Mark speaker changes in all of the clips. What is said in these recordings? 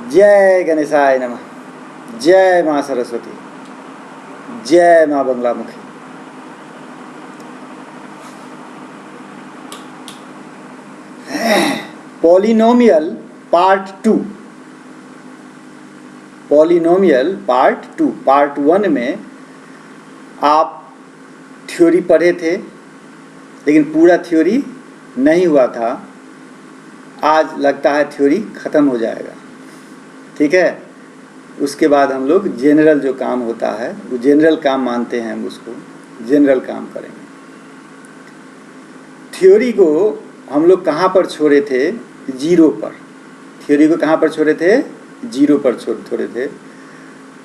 Speaker 1: जय गणेशाय नमः। जय माँ सरस्वती। जय माँ Baglamukhi. Polynomial part 2। Polynomial part 2। Part 1 में आप थ्योरी पढ़े थे, लेकिन पूरा थ्योरी नहीं हुआ था। आज लगता है थ्योरी ख़त्म हो जाएगा, ठीक है। उसके बाद हम लोग जनरल जो काम होता है, वो जनरल काम मानते हैं, हम उसको जनरल काम करेंगे। थ्योरी को हम लोग कहाँ पर छोड़े थे? जीरो पर। थ्योरी को कहाँ पर छोड़े थे? जीरो पर छोड़े थे।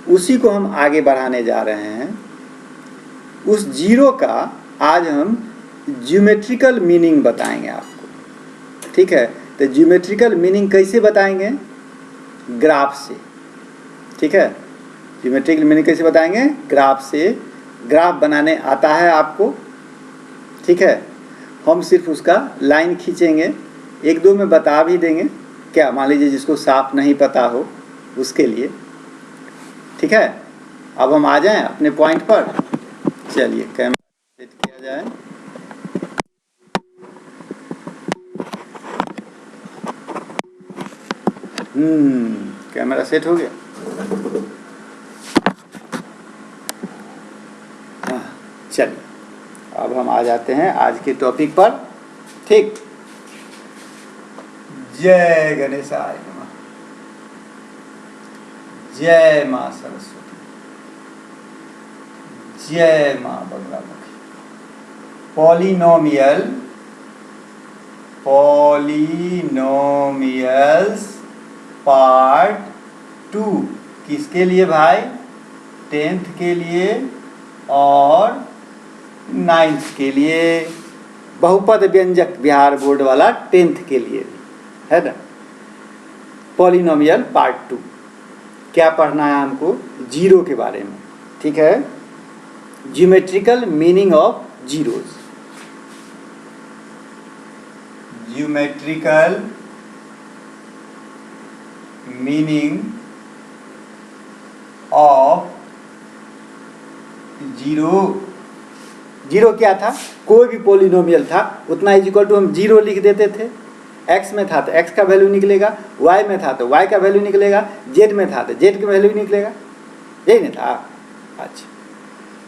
Speaker 1: उसी को हम आगे बढ़ाने जा रहे हैं। उस जीरो का आज हम ज्योमेट्रिकल मीनिंग बताएंगे आपको, ठीक है। तो ज्योमेट्रिकल मीनिंग कैसे बताएंगे? ग्राफ से, ठीक है। ज्योमेट्रिकल मीनिंग कैसे बताएंगे? ग्राफ से। ग्राफ बनाने आता है आपको, ठीक है। हम सिर्फ उसका लाइन खींचेंगे, एक दो में बता भी देंगे। क्या मान लीजिए जिसको साफ नहीं पता हो उसके लिए, ठीक है। अब हम आ जाएं अपने पॉइंट पर। चलिए कैमरा सेट किया जाए। कैमरा सेट हो गया। हाँ, चलिए अब हम आ जाते हैं आज के टॉपिक पर, ठीक। जय गणेशाय नमः। जय माँ सरस्वती। जय माँ बंगलामुखी। पॉलिनोमियल्स पार्ट 2 किसके लिए भाई? 10th के लिए और 9th के लिए। बहुपद व्यंजक बिहार बोर्ड वाला 10th के लिए है ना। पॉलिनोमियल पार्ट 2 क्या पढ़ना है हमको? जीरो के बारे में, ठीक है। Geometrical meaning of zeros. Geometrical meaning of zero. Zero क्या था? कोई भी पॉलिनोमियल था उतना इज इक्वल टू हम जीरो लिख देते थे। एक्स में था तो एक्स का वैल्यू निकलेगा, वाई में था तो वाई का वैल्यू निकलेगा, जेड में था तो जेड का वैल्यू निकलेगा, यही नहीं था? अच्छा।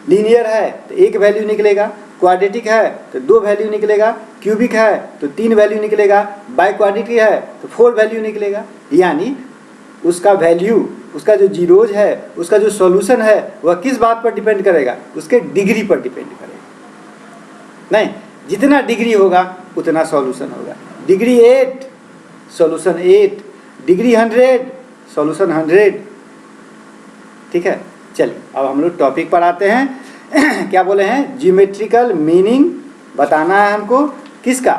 Speaker 1: लीनियर है तो एक वैल्यू निकलेगा, क्वाड्रेटिक है तो 2 वैल्यू निकलेगा, क्यूबिक है तो 3 वैल्यू निकलेगा, बाई क्वाड्रेटिक है तो 4 वैल्यू निकलेगा। यानी उसका वैल्यू, उसका जो जीरोज है, उसका जो सॉल्यूशन है, वह किस बात पर डिपेंड करेगा? उसके डिग्री पर डिपेंड करेगा। नहीं, जितना डिग्री होगा उतना सॉल्यूशन होगा। डिग्री 8 सॉल्यूशन 8, डिग्री 100 सॉल्यूशन 100, ठीक है। चलिए अब हम लोग टॉपिक पर आते हैं। क्या बोले हैं? ज्योमेट्रिकल मीनिंग बताना है हमको। किसका?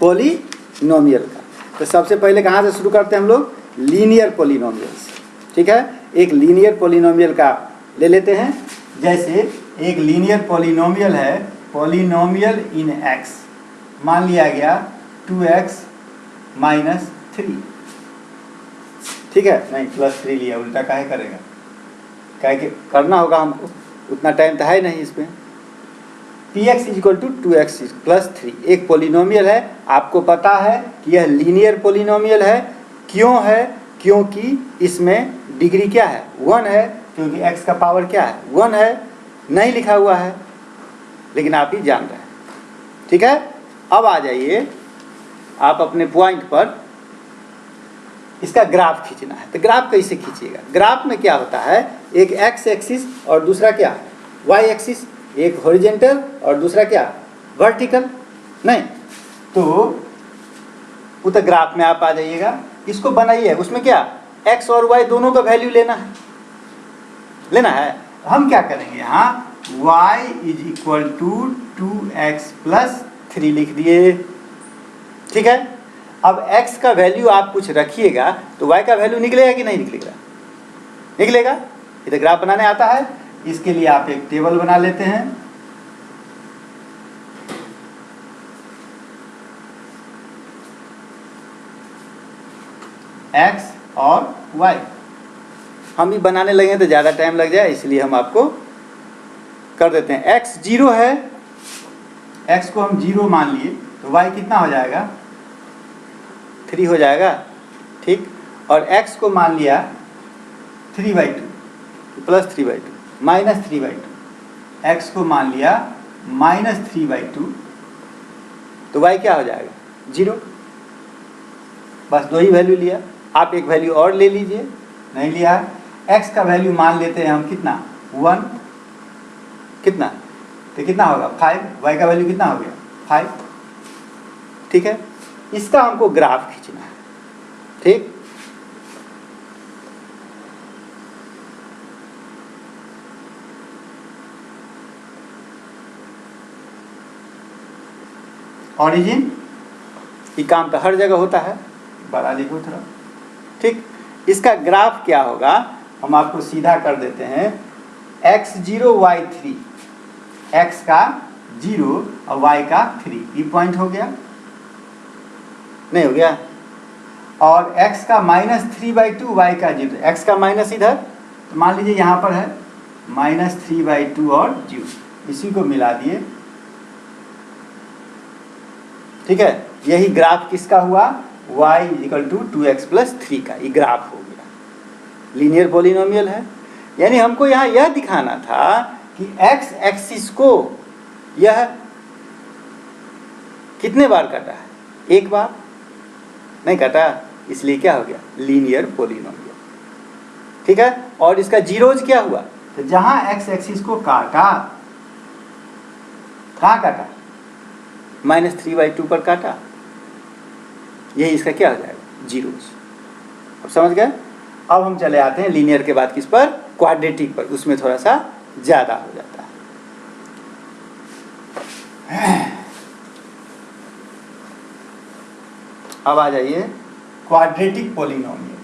Speaker 1: पॉलिनोमियल का। तो सबसे पहले कहाँ से शुरू करते हैं हम लोग? लीनियर पॉलिनोमियल्स, ठीक है। एक लीनियर पॉलिनोमियल का ले लेते हैं। जैसे एक लीनियर पॉलिनोमियल है, पॉलिनोमियल इन एक्स। मान लिया गया 2x - 3, ठीक है। नहीं +3 लिया, उल्टा काहे करेगा? काहे कि करना होगा हमको, उतना टाइम तो है नहीं इसमें। px = 2x + 3 एक पॉलिनोमियल है। आपको पता है कि यह लीनियर पॉलिनोमियल है। क्यों है? क्योंकि इसमें डिग्री क्या है? 1 है, क्योंकि x का पावर क्या है? 1 है। नहीं लिखा हुआ है लेकिन आप ही जान रहे हैं, ठीक है। अब आ जाइए आप अपने पॉइंट पर। इसका ग्राफ खींचना है, तो ग्राफ कैसे खींचिएगा? ग्राफ में क्या होता है? एक एक्स एक्सिस और दूसरा क्या? Y axis. एक हॉरिजॉन्टल और दूसरा क्या? वर्टिकल। नहीं तो वो तो ग्राफ में आप आ जाइएगा, इसको बनाइए। उसमें क्या? एक्स और वाई दोनों का वैल्यू लेना है। हम क्या करेंगे यहाँ? y = 2x + 3 लिख दिए, ठीक है। अब x का वैल्यू आप कुछ रखिएगा तो y का वैल्यू निकलेगा कि नहीं निकलेगा? निकलेगा। ये तो ग्राफ बनाने आता है। इसके लिए आप एक टेबल बना लेते हैं। एक्स और वाई। हम भी बनाने लगे तो ज़्यादा टाइम लग जाए, इसलिए हम आपको कर देते हैं। एक्स 0 है, एक्स को हम 0 मान लिए तो वाई कितना हो जाएगा, 3 हो जाएगा, ठीक। और एक्स को मान लिया 3/2 प्लस 3/2 माइनस 3/2, एक्स को मान लिया माइनस 3/2, तो वाई क्या हो जाएगा, 0। बस 2 ही वैल्यू लिया, आप एक वैल्यू और ले लीजिए, नहीं लिया। एक्स का वैल्यू मान लेते हैं हम कितना, 1, कितना, तो कितना होगा 5, वाई का वैल्यू कितना हो गया 5, ठीक है। इसका हमको ग्राफ खींचना है, ठीक। ऑरिजिन, ये काम तो हर जगह होता है, बड़ा लिखो थोड़ा, ठीक। इसका ग्राफ क्या होगा, हम आपको सीधा कर देते हैं, x0 y3, x का 0 और y का 3, ये पॉइंट हो गया, नहीं हो गया। और x का -3/2, y का 0, x का माइनस इधर, तो मान लीजिए यहाँ पर है -3/2 और 0, इसी को मिला दिए, ठीक है। यही ग्राफ किसका हुआ, y = 2x + 3 का, ये ग्राफ हो गया, लीनियर पॉलिनोमियल है। यानी हमको यहाँ यह दिखाना था कि x एक्सिस को यह कितने बार काटा है, एक बार नहीं काटा, इसलिए क्या हो गया, लीनियर पॉलिनोमियल, ठीक है। और इसका जीरोज क्या हुआ, तो जहां x एक्सिस को काटा, कहाँ काटा, -3/2 पर काटा, यही इसका क्या हो जाएगा, जीरोज। अब समझ गए। अब हम चले आते हैं लीनियर के बाद किस पर, क्वाड्रेटिक पर, उसमें थोड़ा सा ज़्यादा हो जाता है। अब आ जाइए quadratic polynomial.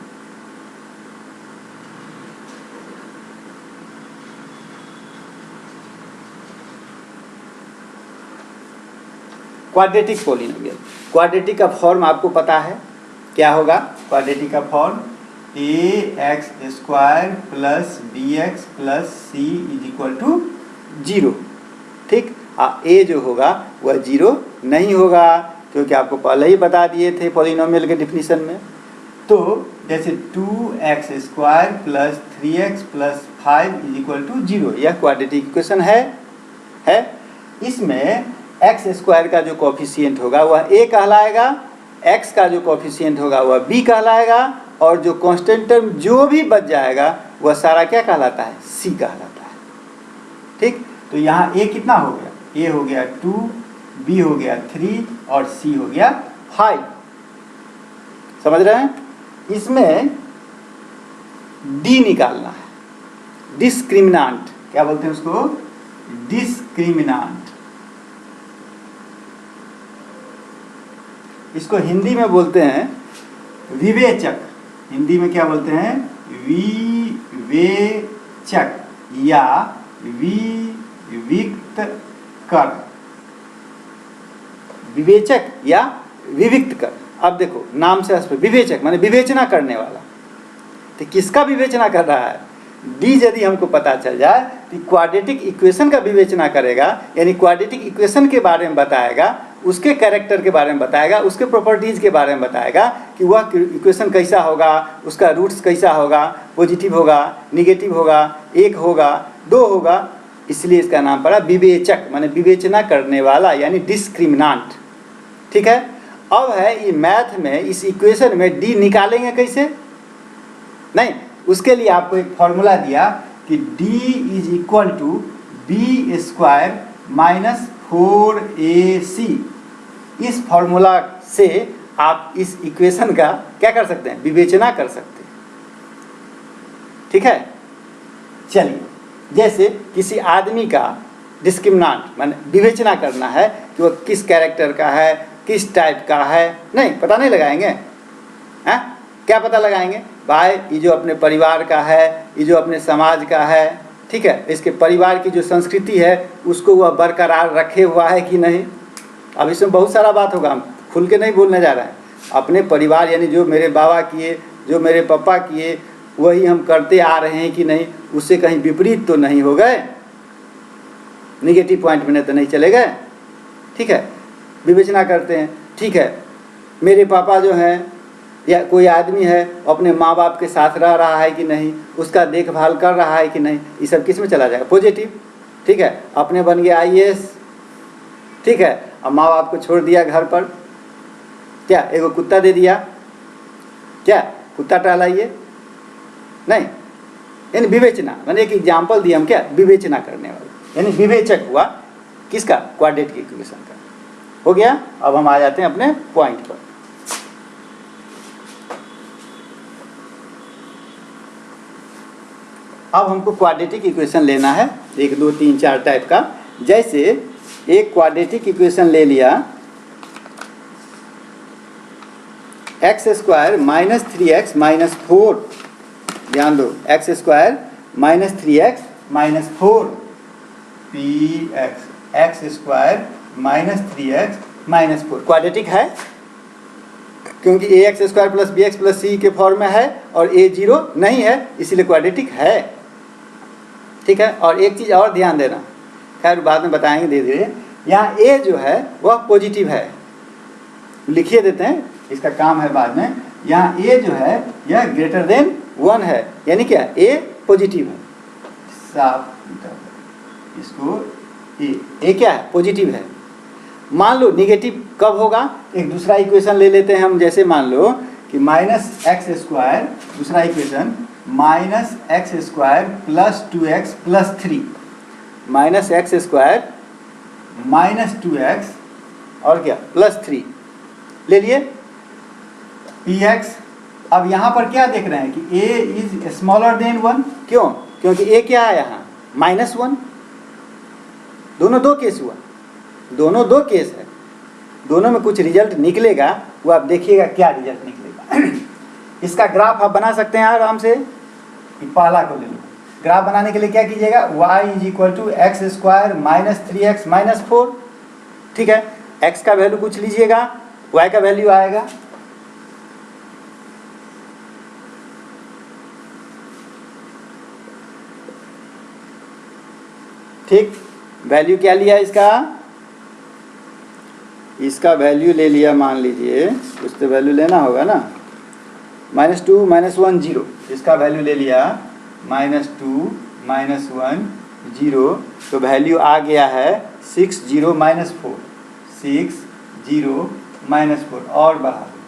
Speaker 1: Quadratic polynomial, quadratic का फॉर्म आपको पता है क्या होगा, क्वाड्रेटिक का फॉर्म ax² + bx + c = 0, ठीक। a जो होगा वह 0 नहीं होगा, क्योंकि आपको पहले ही बता दिए थे पॉलिनोमियल के डिफिनीशन में। तो जैसे 2x² + 3x + 5 = 0, यह क्वाड्रेटिक इक्वेशन है। इसमें x² का जो कोफिशिएंट होगा वह a कहलाएगा, x का जो कोफिशिएंट होगा वह b कहलाएगा, और जो कांस्टेंट टर्म जो भी बच जाएगा वह सारा क्या कहलाता है, c कहलाता है, ठीक। तो यहाँ a कितना हो गया, a हो गया 2, b हो गया 3 और c हो गया 5, समझ रहे हैं। इसमें d निकालना है, डिस्क्रिमिनांट, क्या बोलते हैं उसको, डिस्क्रिमिनांट। इसको हिंदी में बोलते हैं विवेचक, हिंदी में क्या बोलते हैं, विवेचक या विविक्त कर, विवेचक या विविक्त कर। अब देखो नाम से विवेचक माने विवेचना करने वाला, तो किसका विवेचना कर रहा है, डी यदि हमको पता चल जाए तो क्वाड्रेटिक इक्वेशन का विवेचना करेगा, यानी क्वाड्रेटिक इक्वेशन के बारे में बताएगा, उसके कैरेक्टर के बारे में बताएगा, उसके प्रॉपर्टीज़ के बारे में बताएगा कि वह इक्वेशन कैसा होगा, उसका रूट्स कैसा होगा, पॉजिटिव होगा, निगेटिव होगा, 1 होगा, 2 होगा, इसलिए इसका नाम पड़ा विवेचक माने विवेचना करने वाला, यानी डिस्क्रिमिनांट, ठीक है। अब है ये मैथ में, इस इक्वेशन में डी निकालेंगे कैसे, नहीं, उसके लिए आपको एक फॉर्मूला दिया कि d = b² - 4ac। इस फॉर्मूला से आप इस इक्वेशन का क्या कर सकते हैं, विवेचना कर सकते हैं, ठीक है। चलिए, जैसे किसी आदमी का डिस्क्रिमिनांट माने विवेचना करना है कि वह किस कैरेक्टर का है, किस टाइप का है, नहीं पता नहीं लगाएंगे, हैं, क्या पता लगाएंगे भाई, ये जो अपने परिवार का है, ये जो अपने समाज का है, ठीक है, इसके परिवार की जो संस्कृति है उसको वह बरकरार रखे हुआ है कि नहीं। अब इसमें बहुत सारा बात होगा, हम खुल के नहीं बोलने जा रहे हैं। अपने परिवार यानी जो मेरे बाबा किए, जो मेरे पापा किए वही हम करते आ रहे हैं कि नहीं, उससे कहीं विपरीत तो नहीं हो गए, निगेटिव पॉइंट में तो नहीं चले गए। ठीक है, विवेचना करते हैं। ठीक है, मेरे पापा जो हैं या कोई आदमी है अपने माँ बाप के साथ रह रहा है कि नहीं, उसका देखभाल कर रहा है कि नहीं, ये सब किस में चला जाएगा? पॉजिटिव। ठीक है, अपने बन गया IAS। ठीक है, अब माँ बाप को छोड़ दिया घर पर, क्या एगो कुत्ता दे दिया, क्या कुत्ता टहलाइए? नहीं, यानी विवेचना, मैंने एक एग्जाम्पल दिया हम, क्या विवेचना करने वाला, यानी विवेचक हुआ किसका? क्वाड्रेटिक इक्वेशन का। हो गया। अब हम आ जाते हैं अपने पॉइंट पर। अब हमको क्वाड्रेटिक इक्वेशन लेना है 1 2 3 4 टाइप का। जैसे एक क्वाड्रेटिक इक्वेशन ले लिया, x² - 3x - 4, ध्यान दो, x² - 3x - 4 px, x² - 3x - 4 quadratic है, क्योंकि ax² + bx + c के फॉर्म में है और a 0 नहीं है, इसीलिए क्वाड्रेटिक है। ठीक है, और एक चीज़ और ध्यान देना, खैर बाद में बताएंगे धीरे धीरे। यहाँ a जो है वह पॉजिटिव है, लिखिए देते हैं, इसका काम है बाद में। यहाँ a जो है यह ग्रेटर देन 1 है, यानी क्या a पॉजिटिव है। साफ इसको a क्या है? पॉजिटिव है। मान लो निगेटिव कब होगा? एक दूसरा इक्वेशन ले लेते हैं हम, जैसे मान लो कि -x², दूसरा equation -x² + 2x + 3, -x² -2x और क्या +3 ले लिए px। अब यहाँ पर क्या देख रहे हैं कि a इज स्मॉलर देन 1, क्यों? क्योंकि a क्या है यहाँ? -1। दोनों दो केस हुआ, दोनों दो केस है, दोनों में कुछ रिजल्ट निकलेगा, वो आप देखिएगा क्या रिजल्ट निकलेगा। इसका ग्राफ आप बना सकते हैं आराम से। पहला को ले लो, ग्राफ बनाने के लिए क्या कीजिएगा? y = x² - 3x - 4। ठीक है, x का वैल्यू कुछ लीजिएगा, y का वैल्यू आएगा ठीक, वैल्यू क्या लिया इसका? इसका वैल्यू ले लिया, मान लीजिए कुछ तो वैल्यू लेना होगा ना, -2 - 1 0, इसका वैल्यू ले लिया -2 - 1 0, तो वैल्यू आ गया है 6 0 - 4, 6 0 - 4, और बढ़ा दो।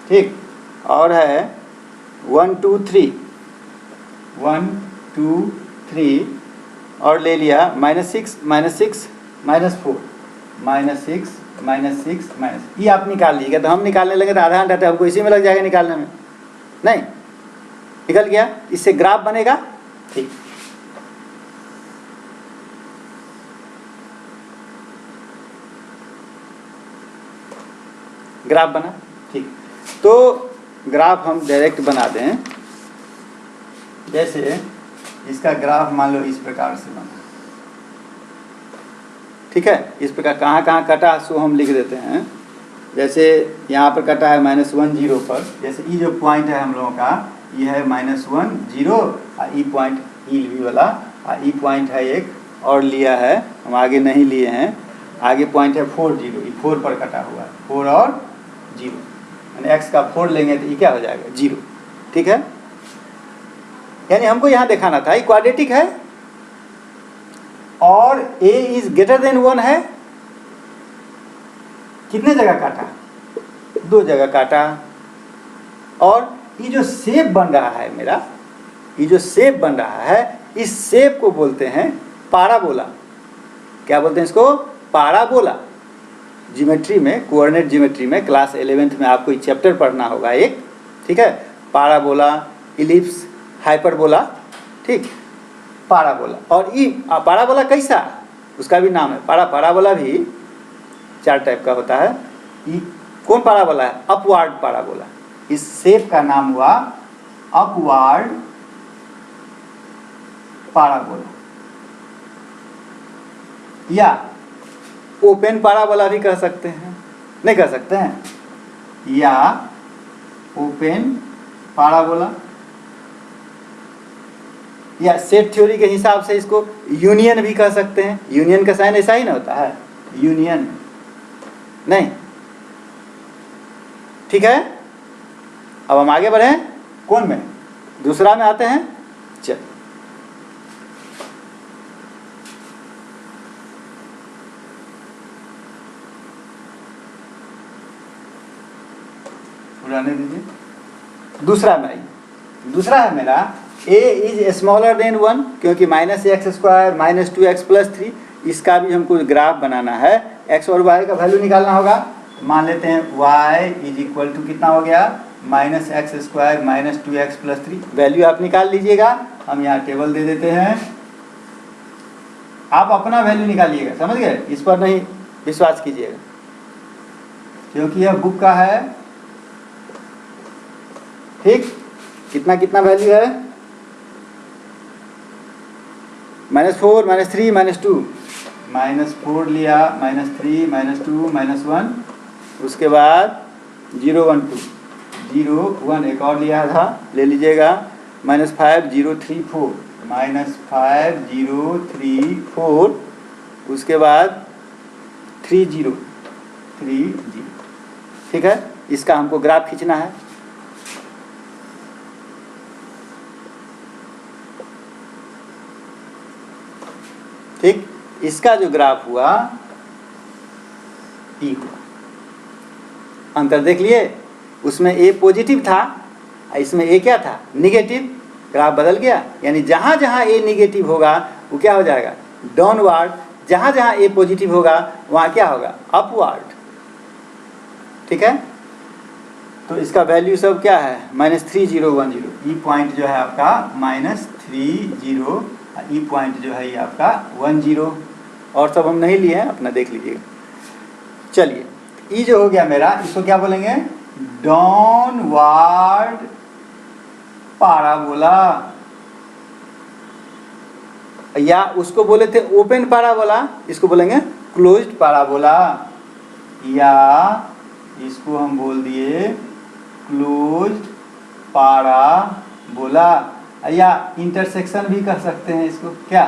Speaker 1: ठीक, और है 1 2 3, 1 2 3, और ले लिया -6 - 6 - 4, -6 - ये आप निकाल लीजिएगा। तो हम निकालने लगे तो आधा घंटा तो हमको इसी में लग जाएगा निकालने में, नहीं निकल गया। इससे ग्राफ बनेगा। ठीक, ग्राफ बना। ठीक, तो ग्राफ हम डायरेक्ट बना दें। जैसे इसका ग्राफ मान लो इस प्रकार से बना, ठीक है, इस प्रकार कहाँ कहाँ कटा सो हम लिख देते हैं। जैसे यहाँ पर कटा है -1 0 पर, जैसे ये जो पॉइंट है हम लोगों का, ये है -1 0, और ई पॉइंट ई वाला, और ई पॉइंट है एक और लिया है, हम आगे नहीं लिए हैं, आगे पॉइंट है 4 0, ये 4 पर कटा हुआ है, 4 और 0, यानी x का 4 लेंगे तो ये क्या हो जाएगा? 0। ठीक है, यानी हमको यहाँ दिखाना था क्वाड्रेटिक है और a इज ग्रेटर देन 1 है। कितने जगह काटा? 2 जगह काटा। और ये जो शेप बन रहा है मेरा, ये जो शेप बन रहा है, इस शेप को बोलते हैं पाराबोला। क्या बोलते हैं इसको? पाराबोला। ज्योमेट्री में, कोऑर्डिनेट ज्योमेट्री में क्लास 11th में आपको ये चैप्टर पढ़ना होगा एक, ठीक है, पाराबोला, इलिप्स, हाइपरबोला। ठीक, पाराबोला। और ये पाराबोला कैसा, उसका भी नाम है पाराबोला भी 4 टाइप का होता है। ये कौन पाराबोला है? Upward parabola. इस शेप का नाम हुआ अपवार्ड पाराबोला, या ओपन पाराबोला भी कह सकते हैं। नहीं कर सकते हैं, या ओपन पाराबोला, या सेट थ्योरी के हिसाब से इसको यूनियन भी कह सकते हैं। यूनियन का साइन ऐसा ही ना होता है, यूनियन नहीं। ठीक है, अब हम आगे बढ़े, कौन में, दूसरा में आते हैं। चल पुराने दीजिए, दूसरा में आइए। दूसरा है मेरा a इज स्मॉलर देन 1, क्योंकि -x² -2x+3, इसका भी हमको ग्राफ बनाना है। x और y का वैल्यू निकालना होगा। मान लेते हैं y इज इक्वल टू कितना हो गया, -x² -2x+3। वैल्यू आप निकाल लीजिएगा, हम यहाँ टेबल दे देते हैं, आप अपना वैल्यू निकालिएगा, समझ गए। इस पर नहीं विश्वास कीजिएगा, क्योंकि यह बुक का है। ठीक, कितना कितना वैल्यू है, -4 -3 -2, -4 लिया, -3 -2 -1, उसके बाद 0 1 2 0 1 एक और लिया था, ले लीजिएगा, -5 0 3 4 -5 0 3 4, उसके बाद 3 0 3 0। ठीक है, इसका हमको ग्राफ खींचना है। ठीक, इसका जो ग्राफ हुआ ई हुआ, अंतर देख लिए, उसमें ए पॉजिटिव था, इसमें ए क्या था, निगेटिव। ग्राफ बदल गया, यानी जहाँ जहाँ ए निगेटिव होगा वो क्या हो जाएगा, डाउनवर्ड। जहाँ जहाँ ए पॉजिटिव होगा वहाँ क्या होगा, अपवर्ड। ठीक है, तो इसका वैल्यू सब क्या है, -3 0 1 0। ई पॉइंट जो है आपका -3 0, ई पॉइंट जो है ये आपका 1 0, और सब हम नहीं लिए हैं, अपना देख लीजिएगा। चलिए, ई जो हो गया मेरा, इसको क्या बोलेंगे, डाउनवर्ड पाराबोला, या उसको बोले थे ओपन पाराबोला, इसको बोलेंगे क्लोज्ड पाराबोला, या इसको हम बोल दिए क्लोज्ड पाराबोला, या इंटरसेक्शन भी कह सकते हैं इसको। क्या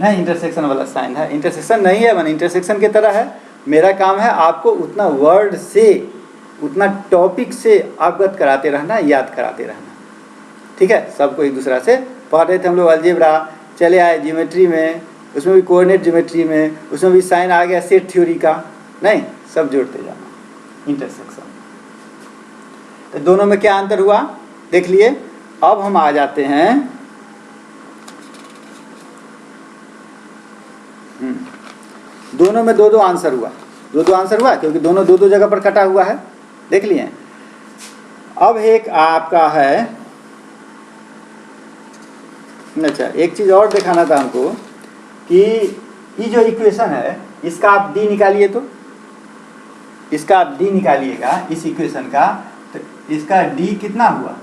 Speaker 1: नहीं, इंटरसेक्शन वाला साइन है, इंटरसेक्शन नहीं है, मैंने इंटरसेक्शन की तरह है। मेरा काम है आपको उतना वर्ड से, उतना टॉपिक से अवगत कराते रहना, याद कराते रहना। ठीक है, सबको एक दूसरा से पढ़ रहे थे हम लोग। अलजेब्रा चले आए, ज्योमेट्री में, उसमें भी कोऑर्डिनेट ज्योमेट्री में, उसमें भी साइन आ गया सेट थ्योरी का, नहीं, सब जोड़ते जाना। इंटरसेक्शन, तो दोनों में क्या अंतर हुआ देख लिए। अब हम आ जाते हैं, दोनों में दो दो आंसर हुआ, दो दो आंसर हुआ, क्योंकि दोनों दो दो जगह पर कटा हुआ है, देख लिए। अब एक आपका है, अच्छा एक चीज़ और दिखाना था हमको कि ये जो इक्वेशन है इसका आप डी निकालिए, तो इसका आप डी निकालिएगा इस इक्वेशन का, तो इसका डी कितना हुआ,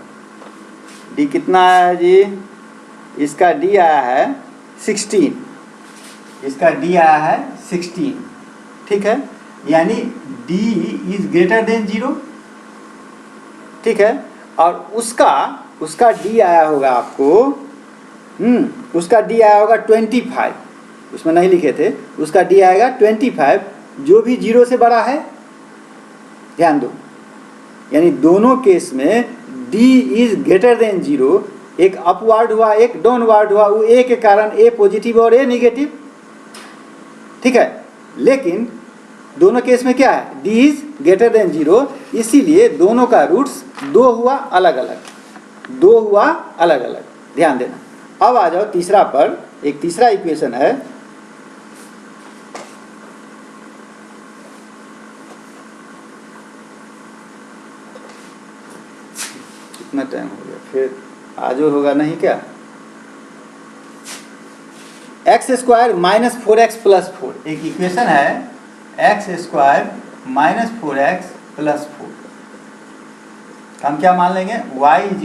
Speaker 1: डी कितना है जी, इसका डी आया है 16, इसका डी आया है 16। ठीक है, यानी डी इज ग्रेटर देन 0। ठीक है, और उसका डी आया होगा आपको, उसका डी आया होगा 25, उसमें नहीं लिखे थे, उसका डी आएगा 25, जो भी 0 से बड़ा है, ध्यान दो, यानी दोनों केस में d इज ग्रेटर देन 0, एक अपवर्ड हुआ एक डाउनवर्ड हुआ, वो ए के कारण ए पॉजिटिव और ए निगेटिव। ठीक है, लेकिन दोनों केस में क्या है, d इज ग्रेटर देन 0, इसीलिए दोनों का रूट्स 2 हुआ अलग अलग, 2 हुआ अलग अलग, ध्यान देना। अब आ जाओ तीसरा पर, एक तीसरा इक्वेशन है, कितना टाइम हो गया, फिर आज और होगा नहीं क्या, x² -4x + 4, एक इक्वेशन है x² -4x + 4। हम क्या मान लेंगे, y =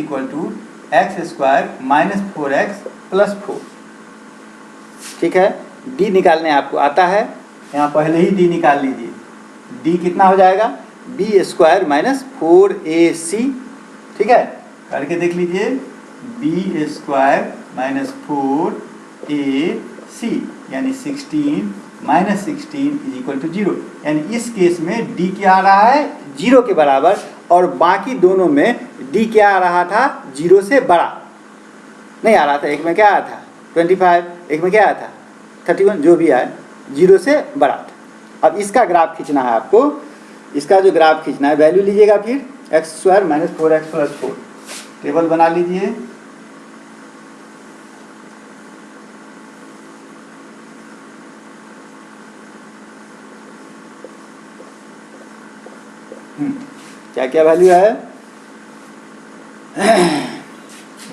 Speaker 1: x² -4x + 4। ठीक है, d निकालने आपको आता है, यहाँ पहले ही d निकाल लीजिए, डी कितना हो जाएगा, बी स्क्वायर माइनस 4ac, ठीक है, करके देख लीजिए, बी स्क्वायर माइनस 4ac यानी 16 माइनस 16 इज इक्वल टू 0। यानी इस केस में डी क्या आ रहा है, 0 के बराबर, और बाकी दोनों में डी क्या आ रहा था, 0 से बड़ा नहीं आ रहा था। एक में क्या आया था 25, एक में क्या आया था 31, जो भी आए 0 से बड़ा था। अब इसका ग्राफ खींचना है आपको, इसका जो ग्राफ खींचना है, वैल्यू लीजिएगा फिर x square minus 4x plus 4, table बना लीजिए। क्या क्या वैल्यू है,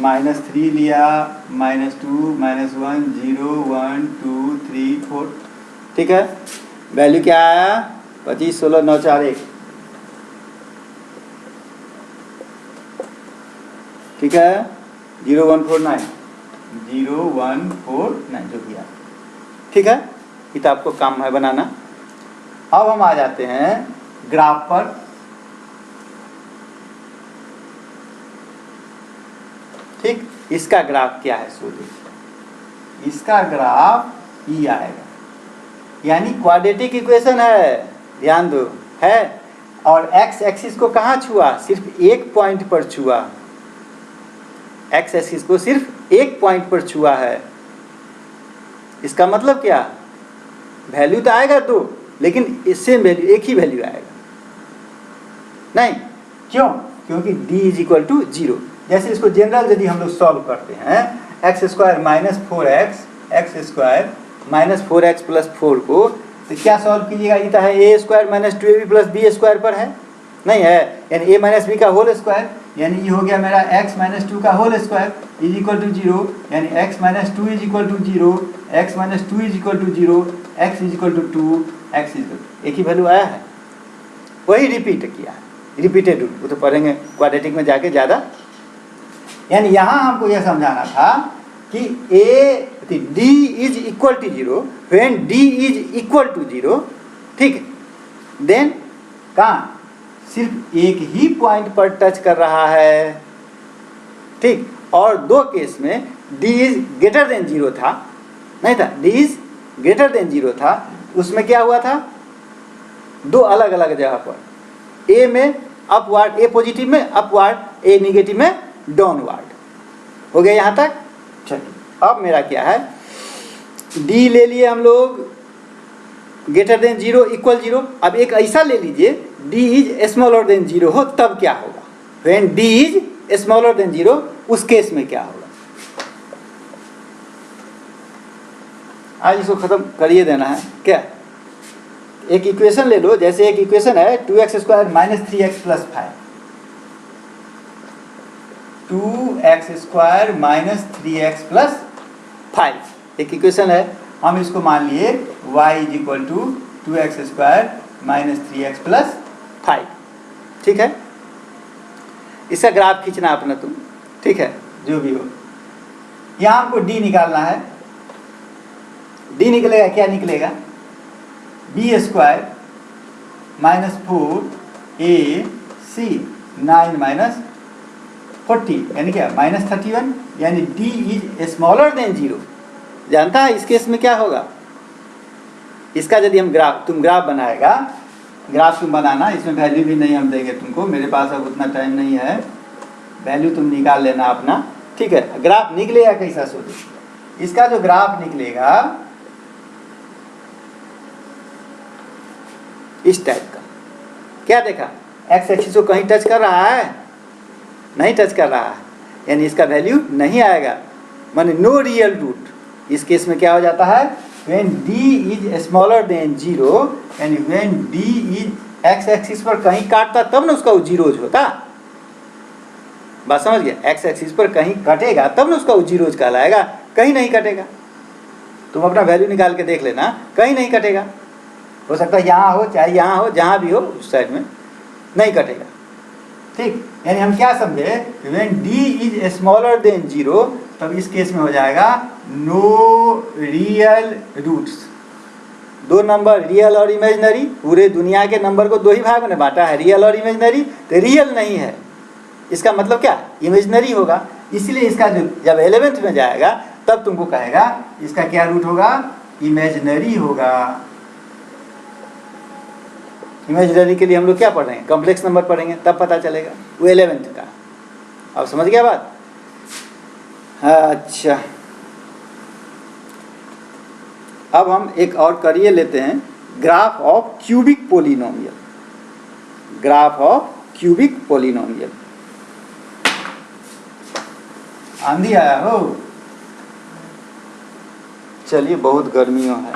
Speaker 1: -3 लिया, -2, -1, 0, 1, 2, 3, 4, ठीक है। वैल्यू क्या आया, 25, 16, 9, 4, 1, ठीक है, 0149, 0149 जो भी है, ठीक है। किताब को काम है बनाना। अब हम आ जाते हैं ग्राफ पर। ठीक, इसका ग्राफ क्या है, सो देखिए, इसका ग्राफ ई आएगा, यानी क्वाड्रेटिक इक्वेशन है, ध्यान दो, है, और एक्स एक्सिस को कहाँ छुआ, सिर्फ एक पॉइंट पर छुआ, एक्स एक्सिस को सिर्फ एक पॉइंट पर छुआ है। इसका मतलब क्या, वैल्यू तो आएगा दो, लेकिन इससे वैल्यू एक ही वैल्यू आएगा नहीं, क्यों, क्योंकि d इज इक्वल टू 0। जैसे इसको जनरल यदि हम लोग सॉल्व करते हैं, x square minus 4x, x square minus 4x plus 4 को, तो क्या सॉल्व कीजिएगा, ये तो है a square minus 2ab plus b square पर है, नहीं है, यानी a माइनस बी का होल स्क्वायर, यानी ये हो गया मेरा x माइनस 2 का whole square is equal to 0, यानी x minus 2 is equal to 0, x minus 2 is equal to 0, x is equal to 2, x is equal to, एक ही वैल्यू आया है, वही रिपीट किया है, रिपीटेड रूट, वो तो पढ़ेंगे क्वाड्रेटिक में जाके ज़्यादा। यानी यहाँ हमको यह समझाना था कि d is equal to 0, when d is equal to 0, ठीक, देन कहाँ सिर्फ एक ही पॉइंट पर टच कर रहा है, ठीक, और दो केस में d इज ग्रेटर देन 0 था, नहीं था, d इज ग्रेटर देन 0 था, उसमें क्या हुआ था, दो अलग अलग जगह पर, a में अपवार्ड, a पॉजिटिव में अपवार्ड, a निगेटिव में डाउनवार्ड, हो गया यहाँ तक। चलिए अब मेरा क्या है, d ले लिए हम लोग ग्रेटर देन 0 इक्वल 0। अब एक ऐसा ले लीजिए d इज स्मॉलर देन 0 हो, तब क्या होगा, when d is smaller than 0, उस केस में क्या होगा। आज इसको खत्म करिए देना है क्या, एक इक्वेशन ले लो, जैसे एक इक्वेशन है 2x square minus 3x plus 5, 2x square minus 3x plus 5, एक इक्वेशन है, हम इसको मान लिए y is equal to 2x square minus 3x plus 5, ठीक है। इसका ग्राफ खींचना अपना तुम, ठीक है, जो भी हो। यहाँ हमको d निकालना है, d निकलेगा, क्या निकलेगा, B square minus 4ac 9 minus 40, यानी क्या माइनस 31, यानी d इज स्मॉलर देन 0। जानता है इस केस में क्या होगा, इसका यदि हम ग्राफ, तुम ग्राफ बनाएगा, ग्राफ तुम बनाना, इसमें वैल्यू भी नहीं हम देंगे तुमको, मेरे पास अब उतना टाइम नहीं है, वैल्यू तुम निकाल लेना अपना, ठीक है। ग्राफ निकलेगा कैसा, सोचो, इसका जो ग्राफ निकलेगा इस टाइप का, क्या देखा, एक्स एक्सिस को कहीं टच कर रहा है, नहीं टच कर रहा है, यानी इसका वैल्यू नहीं आएगा, माने नो रियल रूट। इस केस में क्या हो जाता है, when d is smaller than 0, यानी when d is x axis पर कहीं काटता तब ना उसका वो जीरोज होता, बात समझ गया, एक्स एक्सिस पर कहीं कटेगा तब ना उसका वो जीरोज कहलाएगा, कहीं नहीं कटेगा। तुम अपना वैल्यू निकाल के देख लेना, कहीं नहीं कटेगा, हो सकता है यहाँ हो चाहे यहाँ हो, जहाँ भी हो उस साइड में नहीं कटेगा, ठीक। यानी हम क्या समझे, when d is smaller than 0, तब इस केस में हो जाएगा नो रियल रूट्स, दो नंबर रियल और इमेजिनरी, पूरे दुनिया के नंबर को दो ही भाग में बांटा है, रियल और इमेजिनरी, तो रियल नहीं है, इसका मतलब क्या, इमेजिनरी होगा। इसलिए इसका जो जब 11th में जाएगा तब तुमको कहेगा इसका क्या रूट होगा, इमेजिनरी होगा। इमेजिनरी के लिए हम लोग क्या पढ़ रहे हैं, कॉम्प्लेक्स नंबर पढ़ेंगे, तब पता चलेगा वो 11th का। अब समझ गया बात। अच्छा, अब हम एक और करिए लेते हैं, graph of cubic polynomial. Graph of cubic polynomial. आंधी आया हो, चलिए बहुत गर्मियों है।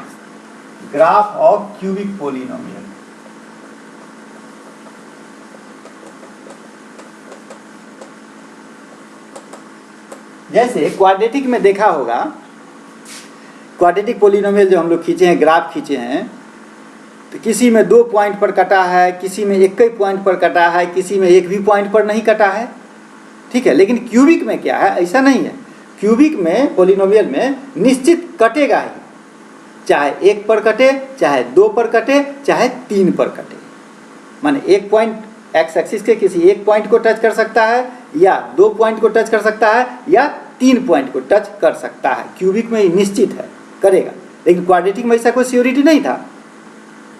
Speaker 1: Graph of cubic polynomial. जैसे क्वाड्रेटिक में देखा होगा, क्वाड्रेटिक पोलिनोमियल जो हम लोग खींचे हैं, ग्राफ खींचे हैं, तो किसी में 2 पॉइंट पर कटा है, किसी में 1 ही पॉइंट पर कटा है, किसी में 1 भी पॉइंट पर नहीं कटा है, ठीक है। लेकिन क्यूबिक में क्या है, ऐसा नहीं है। क्यूबिक में पोलिनोमियल में निश्चित कटेगा ही, चाहे 1 पर कटे, चाहे 2 पर कटे, चाहे 3 पर कटे। माने 1 पॉइंट एक्स एक्सिस के किसी 1 पॉइंट को टच कर सकता है, या 2 पॉइंट को टच कर सकता है, या 3 पॉइंट को टच कर सकता है। क्यूबिक में निश्चित है, करेगा। लेकिन क्वाड्रेटिक में ऐसा कोई सियोरिटी नहीं था।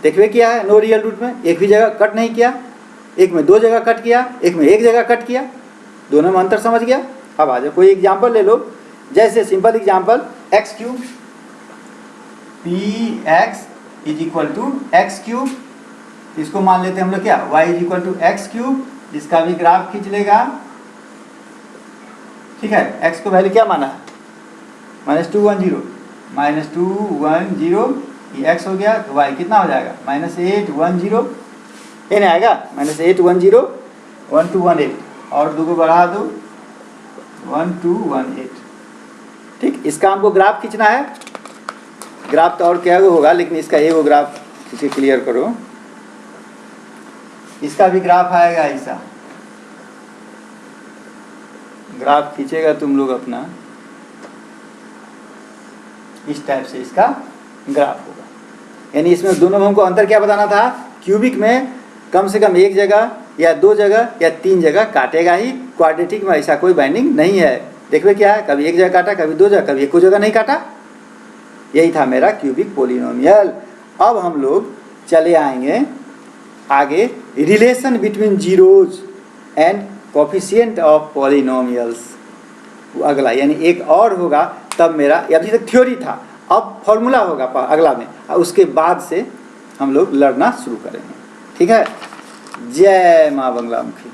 Speaker 1: देखिए क्या है, नो रियल रूट में एक भी जगह कट नहीं किया, एक में 2 जगह कट किया, एक में 1 जगह कट किया, दोनों में अंतर समझ गया। अब आ जाओ कोई एग्जाम्पल ले लो, जैसे simple example x cube, p x is equal to x cube. इसको मान लेते हैं हम लोग क्या, y is equal to x cube, जिसका भी ग्राफ खींच लेगा, ठीक है। x को वैल्यू क्या माना है, -210, -210, ये x हो गया, तो y कितना हो जाएगा, -810, ये नहीं आएगा, -810, 1218, और 2 को बढ़ा दो, 1218, ठीक। इसका हमको ग्राफ खींचना है। ग्राफ तो और क्या होगा, लेकिन इसका एगो ग्राफ खींच के क्लियर करो। इसका भी ग्राफ आएगा ऐसा, ग्राफ खींचेगा तुम लोग अपना, इस टाइप से इसका ग्राफ होगा। यानी इसमें दोनों में हमको अंतर क्या बताना था, क्यूबिक में कम से कम 1 जगह या 2 जगह या 3 जगह काटेगा ही, क्वाड्रेटिक में ऐसा कोई बाइंडिंग नहीं है। देखिए क्या है, कभी 1 जगह काटा, कभी 2 जगह, कभी 1 जगह नहीं काटा। यही था मेरा क्यूबिक पोलिनोमियल। अब हम लोग चले आएंगे आगे, relation between zeros and coefficient of polynomials, अगला, यानी एक और होगा तब मेरा, अभी तक थ्योरी था, अब फॉर्मूला होगा अगला में, उसके बाद से हम लोग लड़ना शुरू करेंगे, ठीक है। जय माँ बंगलामुखी।